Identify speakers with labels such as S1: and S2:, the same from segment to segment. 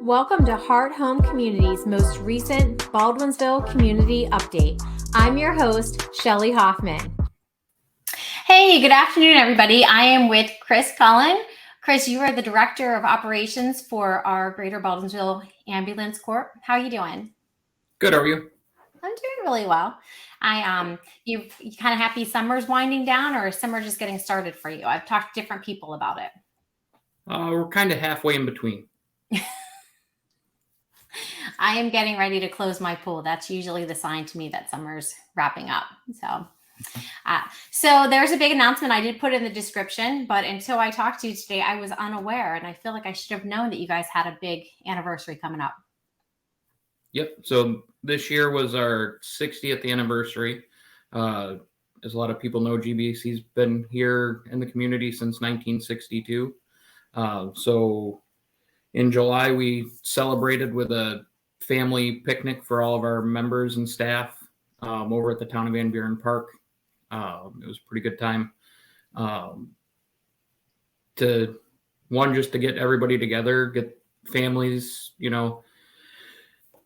S1: Welcome to Heart Home Community's most recent Baldwinsville Community Update. I'm your host, Shelly Hoffman.
S2: Hey, good afternoon, everybody. I am with Chris Cullen. Chris, you are the Director of Operations for our Greater Baldwinsville Ambulance Corp. How are you doing?
S3: Good, how are you?
S2: I'm doing really well. You kind of happy summer's winding down, or is summer just getting started for you? I've talked to different people about it.
S3: We're kind of halfway in between.
S2: I am getting ready to close my pool. That's usually the sign to me that summer's wrapping up. So there's a big announcement. I did put in the description, but until I talked to you today, I was unaware, and I feel like I should have known that you guys had a big anniversary coming up.
S3: Yep. So this year was our 60th anniversary. As a lot of people know, GBAC's been here in the community since 1962. So in July, we celebrated with a family picnic for all of our members and staff over at the Town of Van Buren Park. It was a pretty good time just to get everybody together, get families,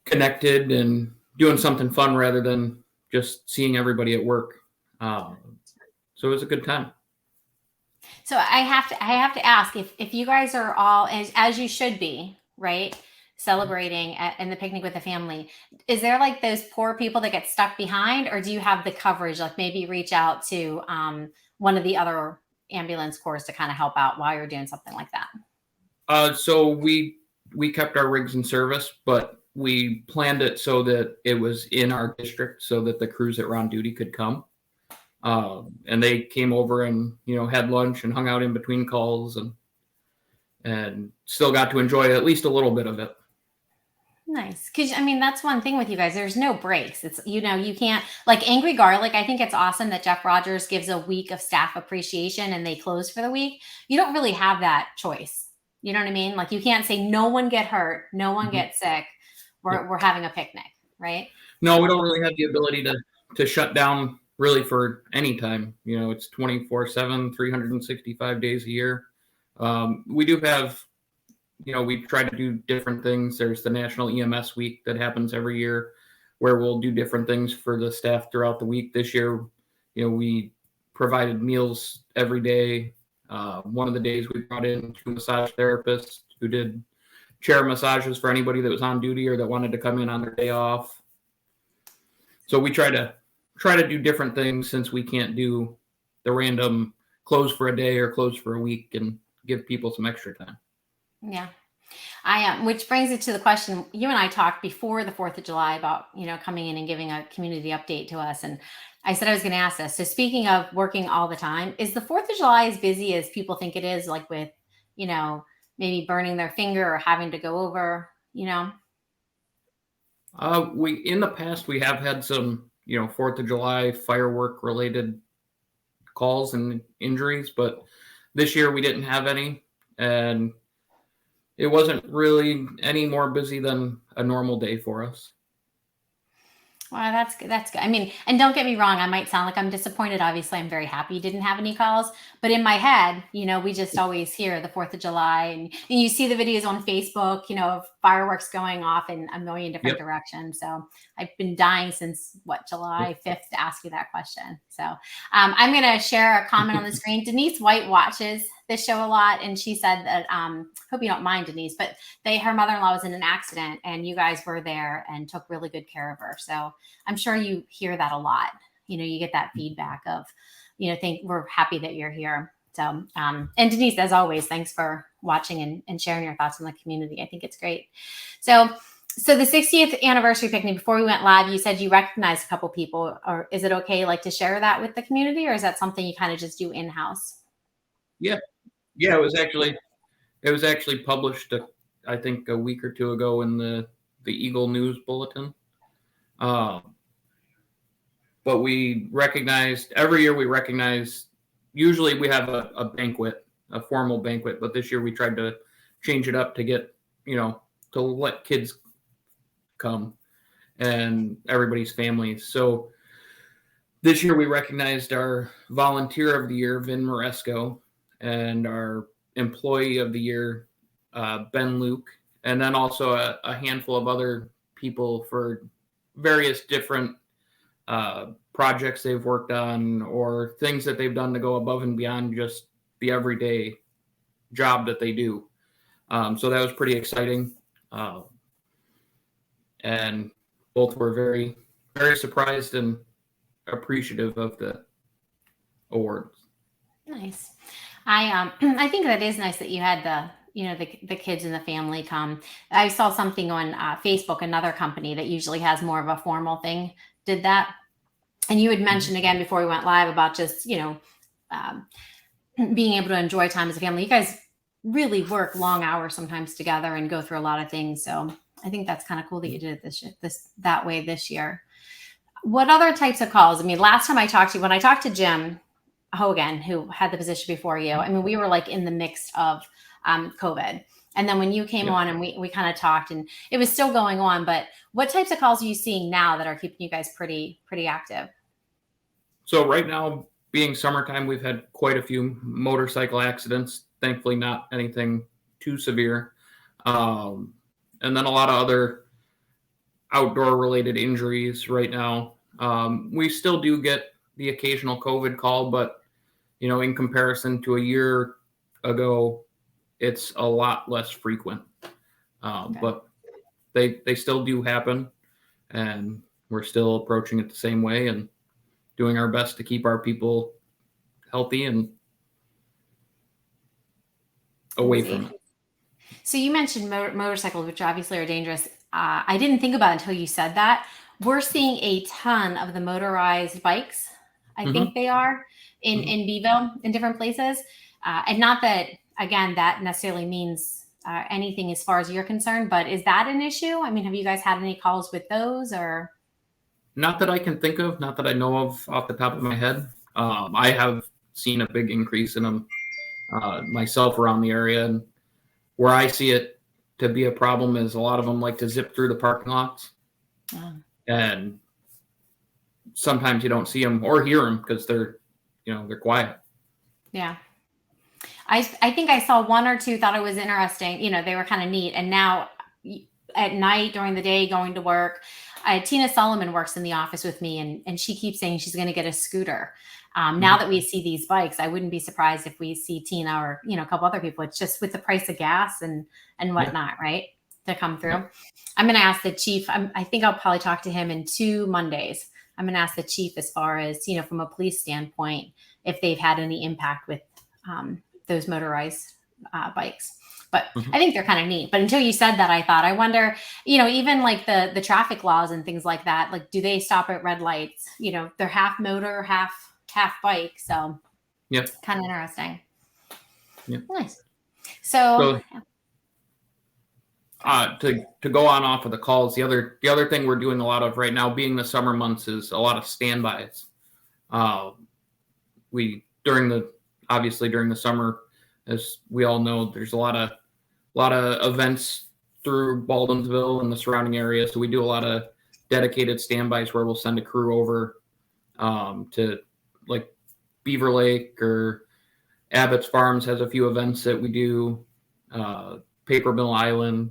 S3: connected and doing something fun rather than just seeing everybody at work. So it was a good time.
S2: So I have to ask if you guys are all as you should be, right? Celebrating in the picnic with the family. Is there like those poor people that get stuck behind, or do you have the coverage? Like maybe reach out to one of the other ambulance corps to kind of help out while you're doing something like that?
S3: So we kept our rigs in service, but we planned it so that it was in our district so that the crews that were on duty could come. And they came over and, had lunch and hung out in between calls and still got to enjoy at least a little bit of it.
S2: Nice. Because, that's one thing with you guys. There's no breaks. It's, you can't, like Angry Garlic. I think it's awesome that Jeff Rogers gives a week of staff appreciation and they close for the week. You don't really have that choice. You know what I mean? Like you can't say no one get hurt, no one get sick. We're having a picnic, right?
S3: No, we don't really have the ability to shut down really for any time. It's 24/7, 365 days a year. We do have, we try to do different things. There's the National EMS Week that happens every year where we'll do different things for the staff throughout the week. This year, we provided meals every day. One of the days we brought in 2 massage therapists who did chair massages for anybody that was on duty or that wanted to come in on their day off. So we try to do different things since we can't do the random close for a day or close for a week and give people some extra time.
S2: Yeah. Which brings it to the question, you and I talked before the 4th of July about, coming in and giving a community update to us. And I said I was going to ask this. So speaking of working all the time, is the 4th of July as busy as people think it is, like with, maybe burning their finger or having to go over, in
S3: the past, we have had some, 4th of July firework related calls and injuries, but this year we didn't have any, and it wasn't really any more busy than a normal day for us.
S2: Well, that's good. That's good. And don't get me wrong, I might sound like I'm disappointed. Obviously, I'm very happy you didn't have any calls. But in my head, we just always hear the 4th of July. And you see the videos on Facebook, of fireworks going off in a million different directions. So I've been dying since, July 5th to ask you that question. So I'm going to share a comment on the screen. Denise White watches this show a lot. And she said that, hope you don't mind, Denise, but her mother-in-law was in an accident and you guys were there and took really good care of her. So I'm sure you hear that a lot. You get that feedback of, we're happy that you're here. So, and Denise, as always, thanks for watching and sharing your thoughts on the community. I think it's great. So the 60th anniversary picnic, before we went live, you said you recognized a couple people, or is it okay to share that with the community, or is that something you kind of just do in-house?
S3: Yeah. It was actually published, I think a week or two ago in the Eagle News Bulletin. But every year we recognize, usually we have a banquet, a formal banquet, but this year we tried to change it up to get, to let kids come and everybody's families. So this year we recognized our volunteer of the year, Vin Moresco, and our employee of the year, Ben Luke, and then also a handful of other people for various different projects they've worked on or things that they've done to go above and beyond just the everyday job that they do. So that was pretty exciting. And both were very, very surprised and appreciative of the awards.
S2: Nice. I think that is nice that you had the kids and the family come. I saw something on Facebook, another company that usually has more of a formal thing did that. And you had mentioned again before we went live about just, being able to enjoy time as a family. You guys really work long hours sometimes together and go through a lot of things. So I think that's kind of cool that you did it that way this year. What other types of calls? I mean, last time when I talked to Jim Hogan, who had the position before you, I mean, we were like in the mix of COVID. And then when you came on and we kind of talked, and it was still going on, but what types of calls are you seeing now that are keeping you guys pretty active? So
S3: right now, being summertime, we've had quite a few motorcycle accidents. Thankfully, not anything too severe. And then a lot of other outdoor related injuries right now. We still do get the occasional COVID call, but in comparison to a year ago, it's a lot less frequent. But they still do happen, and we're still approaching it the same way and doing our best to keep our people healthy and away from it.
S2: So you mentioned motorcycles, which obviously are dangerous. I didn't think about it until you said that. We're seeing a ton of the motorized bikes. I think they are in Beeville, in different places. And not that, again, that necessarily means anything as far as you're concerned, but is that an issue? I mean, have you guys had any calls with those or?
S3: Not that I can think of, not that I know of off the top of my head. I have seen a big increase in them myself around the area. And where I see it to be a problem is a lot of them like to zip through the parking lots. And sometimes you don't see them or hear them because they're quiet. Yeah.
S2: I think I saw one or two, thought it was interesting. They were kind of neat. And now at night, during the day, going to work, Tina Solomon works in the office with me, and she keeps saying she's going to get a scooter. Now that we see these bikes, I wouldn't be surprised if we see Tina or, a couple other people. It's just with the price of gas and whatnot, right, to come through. I'm going to ask the chief. I think I'll probably talk to him in 2 Mondays. I'm going to ask the chief as far as, from a police standpoint, if they've had any impact with those motorized bikes. But I think they're kind of neat. But until you said that, I wonder, even like the traffic laws and things like that, like, do they stop at red lights? They're half motor, half bike. So kind of interesting. Nice. So
S3: to go on off of the calls, the other thing we're doing a lot of right now, being the summer months, is a lot of standbys. During the summer, as we all know, there's a lot of events through Baldwinsville and the surrounding area. So we do a lot of dedicated standbys where we'll send a crew over to like Beaver Lake, or Abbott's Farms has a few events that we do, Paper Mill Island,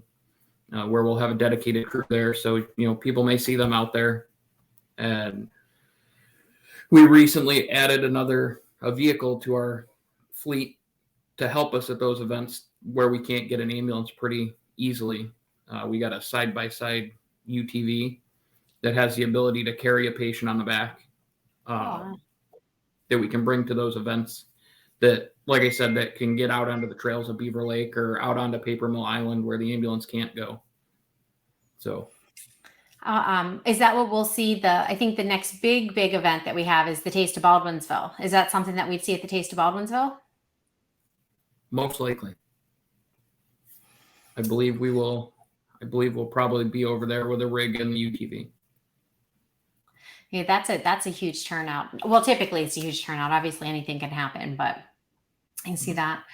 S3: where we'll have a dedicated crew there. So, people may see them out there. And we recently added a vehicle to our fleet to help us at those events where we can't get an ambulance pretty easily. We got a side-by-side UTV that has the ability to carry a patient on the back that we can bring to those events that, like I said, that can get out onto the trails of Beaver Lake or out onto Paper Mill Island where the ambulance can't go. So
S2: is that what we'll see? I think the next big event that we have is the Taste of Baldwinsville. Is that something that we'd see at the Taste of Baldwinsville?
S3: Most likely. I believe we'll probably be over there with a rig and the UTV.
S2: Yeah, that's a huge turnout. Well, typically it's a huge turnout. Obviously anything can happen, but I can see that.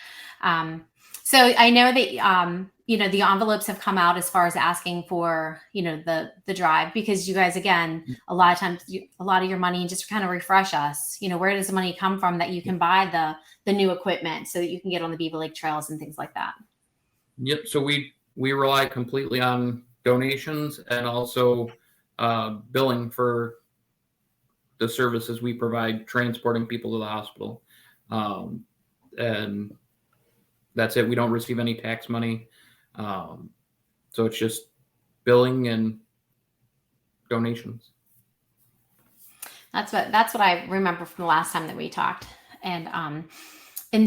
S2: So I know that, the envelopes have come out as far as asking for, the drive, because you guys, again, a lot of times, a lot of your money, just to kind of refresh us, where does the money come from that you can buy the new equipment so that you can get on the Beaver Lake trails and things like that?
S3: Yep. So we we rely completely on donations and also billing for the services we provide, transporting people to the hospital. And that's it. We don't receive any tax money. So it's just billing and donations.
S2: That's what I remember from the last time that we talked. And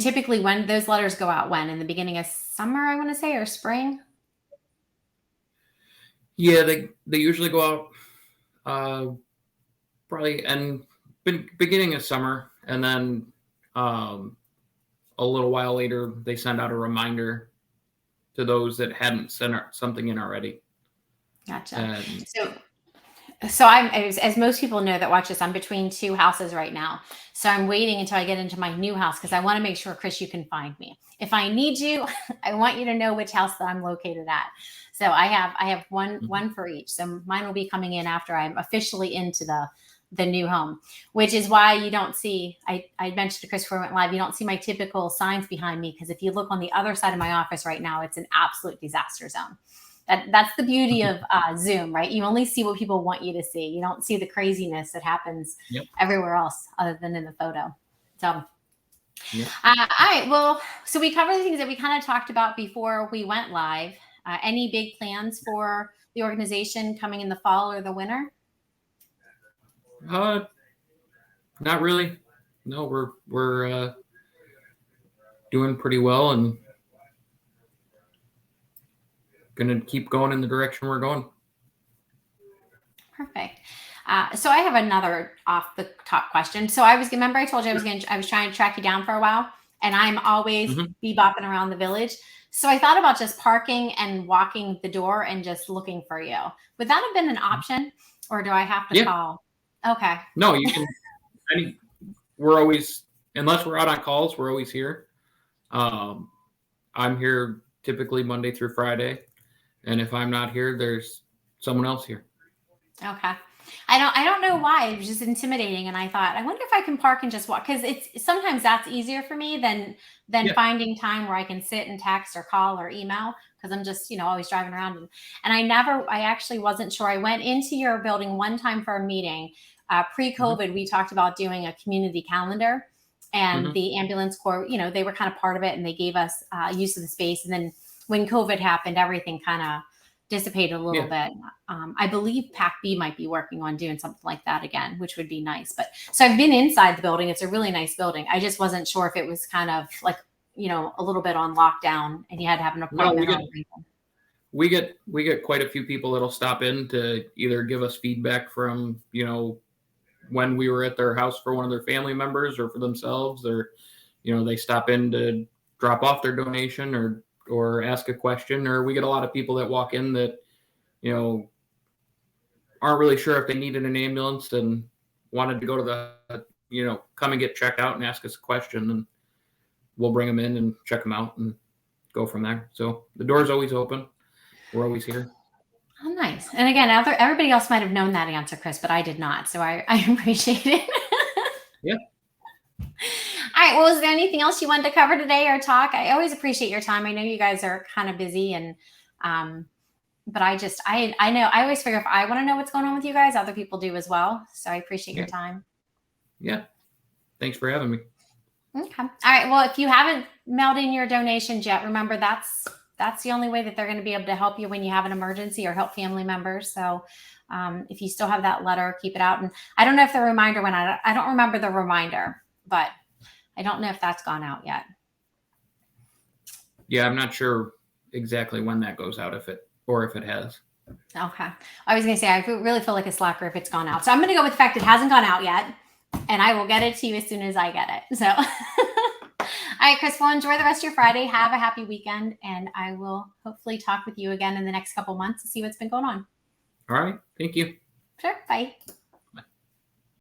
S2: typically when those letters go out, in the beginning of summer, I want to say, or spring.
S3: Yeah, they usually go out probably beginning of summer, and then a little while later they send out a reminder to those that hadn't sent something in already.
S2: Gotcha.
S3: And
S2: So I'm, as most people know that watch this, I'm between two houses right now. So I'm waiting until I get into my new house because I want to make sure, Chris, you can find me. If I need you, I want you to know which house that I'm located at. So I have one for each. So mine will be coming in after I'm officially into the new home, which is why you don't see, I mentioned to Chris before we went live, you don't see my typical signs behind me, because if you look on the other side of my office right now, it's an absolute disaster zone. That's the beauty of Zoom, right? You only see what people want you to see. You don't see the craziness that happens everywhere else other than in the photo. So, all right. Well, so we covered the things that we kind of talked about before we went live. Any big plans for the organization coming in the fall or the winter?
S3: Not really. No, we're doing pretty well and going to keep going in the direction we're going.
S2: Perfect. So I have another off the top question. So I told you I was trying to track you down for a while, and I'm always bebopping around the village. So I thought about just parking and walking the door and just looking for you. Would that have been an option, or do I have to call? Okay.
S3: No, you can. We're always, unless we're out on calls, we're always here. I'm here typically Monday through Friday. And if I'm not here, there's someone else here.
S2: Okay. I don't know why. It was just intimidating. And I thought, I wonder if I can park and just walk. Because sometimes that's easier for me than finding time where I can sit and text or call or email, because I'm just, always driving around. And I actually wasn't sure. I went into your building one time for a meeting. Pre-COVID, we talked about doing a community calendar, and the ambulance corps, they were kind of part of it, and they gave us use of the space. And then when COVID happened, everything kind of dissipated a little bit. I believe PAC-B might be working on doing something like that again, which would be nice. But so I've been inside the building. It's a really nice building. I just wasn't sure if it was kind of like, a little bit on lockdown and you had to have an appointment.
S3: We get quite a few people that'll stop in to either give us feedback from, when we were at their house for one of their family members or for themselves, or, they stop in to drop off their donation or ask a question. Or we get a lot of people that walk in that, aren't really sure if they needed an ambulance and wanted to go to the, come and get checked out and ask us a question, and we'll bring them in and check them out and go from there. So the door's always open. We're always here.
S2: Oh, nice. And again, everybody else might have known that answer, Chris, but I did not. So I appreciate it.
S3: Yeah.
S2: All right. Well, is there anything else you wanted to cover today or talk? I always appreciate your time. I know you guys are kind of busy, and but I know I always figure if I want to know what's going on with you guys, other people do as well. So I appreciate your time.
S3: Yeah. Thanks for having me.
S2: Okay. All right. Well, if you haven't mailed in your donations yet, remember that's the only way that they're going to be able to help you when you have an emergency or help family members. So if you still have that letter, keep it out. And I don't know if the reminder went out. I don't remember the reminder, but I don't know if that's gone out yet.
S3: Yeah, I'm not sure exactly when that goes out, if it has.
S2: Okay. I was going to say, I really feel like a slacker if it's gone out. So I'm going to go with the fact it hasn't gone out yet, and I will get it to you as soon as I get it. So, all right, Chris, well, enjoy the rest of your Friday. Have a happy weekend, and I will hopefully talk with you again in the next couple months to see what's been going on.
S3: All right. Thank you.
S2: Sure. Bye.